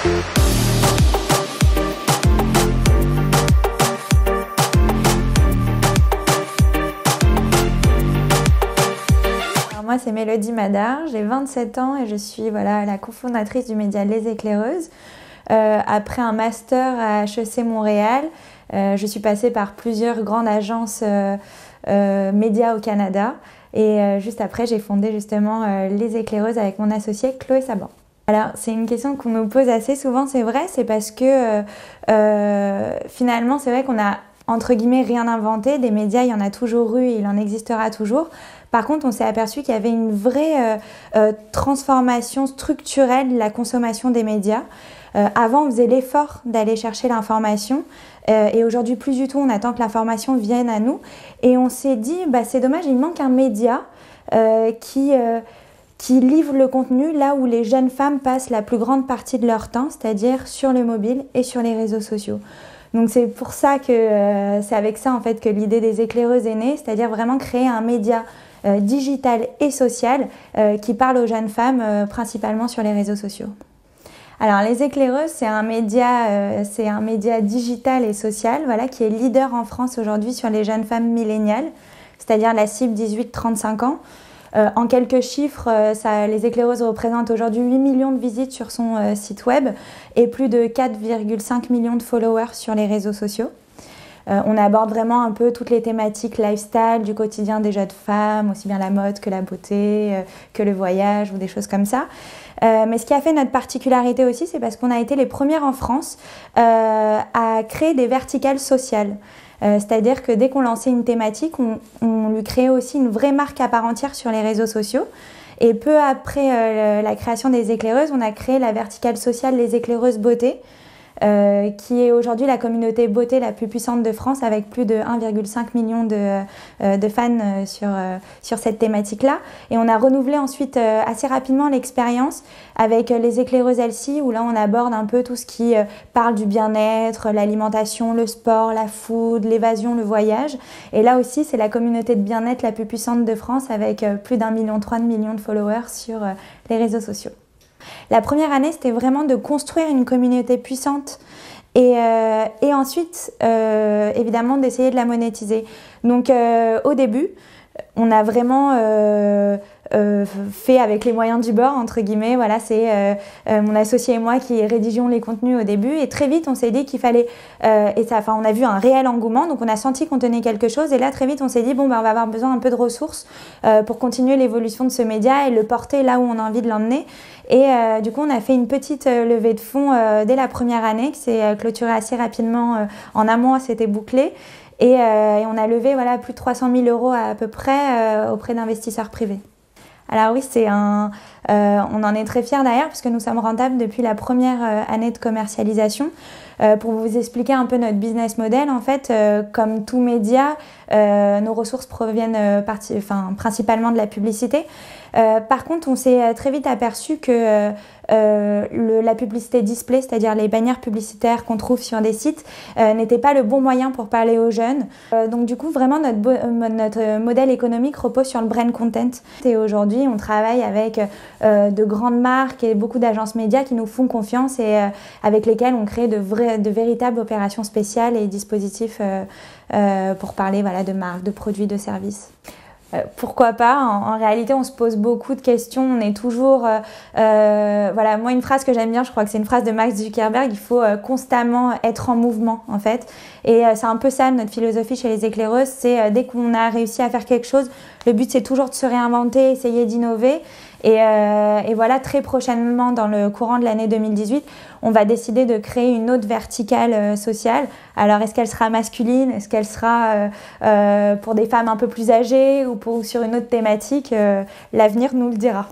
Moi, c'est Mélodie Madar, j'ai 27 ans et je suis la cofondatrice du média Les Éclaireuses. Après un master à HEC Montréal, je suis passée par plusieurs grandes agences médias au Canada. Et juste après, j'ai fondé justement Les Éclaireuses avec mon associée Chloé Saban. Alors, c'est une question qu'on nous pose assez souvent, c'est vrai, c'est parce que finalement, c'est vrai qu'on a entre guillemets rien inventé, des médias il y en a toujours eu et il en existera toujours. Par contre, on s'est aperçu qu'il y avait une vraie transformation structurelle de la consommation des médias. Avant, on faisait l'effort d'aller chercher l'information et aujourd'hui, plus du tout, on attend que l'information vienne à nous. Et on s'est dit, c'est dommage, il manque un média qui livre le contenu là où les jeunes femmes passent la plus grande partie de leur temps, c'est-à-dire sur le mobile et sur les réseaux sociaux. Donc c'est pour ça que c'est avec ça en fait que l'idée des éclaireuses est née, c'est-à-dire vraiment créer un média digital et social qui parle aux jeunes femmes principalement sur les réseaux sociaux. Alors les éclaireuses, c'est un média digital et social qui est leader en France aujourd'hui sur les jeunes femmes milléniales, c'est-à-dire la cible 18-35 ans. En quelques chiffres, les éclaireuses représentent aujourd'hui 8 millions de visites sur son site web et plus de 4,5 millions de followers sur les réseaux sociaux. On aborde vraiment un peu toutes les thématiques lifestyle du quotidien des jeunes femmes, aussi bien la mode que la beauté, que le voyage ou des choses comme ça. Mais ce qui a fait notre particularité aussi, c'est parce qu'on a été les premières en France à créer des verticales sociales. C'est-à-dire que dès qu'on lançait une thématique, on lui créait aussi une vraie marque à part entière sur les réseaux sociaux. Et peu après la création des éclaireuses, on a créé la verticale sociale Les Éclaireuses Beauté, qui est aujourd'hui la communauté beauté la plus puissante de France avec plus de 1,5 million de fans sur cette thématique-là. Et on a renouvelé ensuite assez rapidement l'expérience avec les éclaireuses Elsie où là on aborde un peu tout ce qui parle du bien-être, l'alimentation, le sport, la food, l'évasion, le voyage. Et là aussi c'est la communauté de bien-être la plus puissante de France avec plus d'1,3 million de followers sur les réseaux sociaux. La première année, c'était vraiment de construire une communauté puissante et ensuite, évidemment, d'essayer de la monétiser. Donc, au début, on a vraiment fait avec les moyens du bord, entre guillemets. Voilà, c'est mon associé et moi qui rédigions les contenus au début. Et très vite, on s'est dit qu'il fallait... on a vu un réel engouement, donc on a senti qu'on tenait quelque chose. Et là, très vite, on s'est dit, on va avoir besoin un peu de ressources pour continuer l'évolution de ce média et le porter là où on a envie de l'emmener. Et du coup, on a fait une petite levée de fonds dès la première année, qui s'est clôturée assez rapidement. En un mois, c'était bouclé. Et on a levé plus de 300 000 € à peu près auprès d'investisseurs privés. Alors oui, on en est très fiers d'ailleurs puisque nous sommes rentables depuis la première année de commercialisation. Pour vous expliquer un peu notre business model, en fait, comme tout média, nos ressources proviennent principalement de la publicité. Par contre, on s'est très vite aperçu que la publicité display, c'est-à-dire les bannières publicitaires qu'on trouve sur des sites, n'était pas le bon moyen pour parler aux jeunes. Donc du coup, vraiment, notre modèle économique repose sur le brand content. Et aujourd'hui, on travaille avec de grandes marques et beaucoup d'agences médias qui nous font confiance et avec lesquelles on crée de véritables opérations spéciales et dispositifs pour parler de marques, de produits, de services. Pourquoi pas? En réalité, on se pose beaucoup de questions. On est toujours... moi, une phrase que j'aime bien, je crois que c'est une phrase de Mark Zuckerberg, il faut constamment être en mouvement, en fait. Et c'est un peu ça, notre philosophie chez les éclaireuses. C'est dès qu'on a réussi à faire quelque chose, le but, c'est toujours de se réinventer, essayer d'innover. Et voilà, très prochainement, dans le courant de l'année 2018, on va décider de créer une autre verticale sociale. Alors, est-ce qu'elle sera masculine? Est-ce qu'elle sera pour des femmes un peu plus âgées ou sur une autre thématique? L'avenir nous le dira.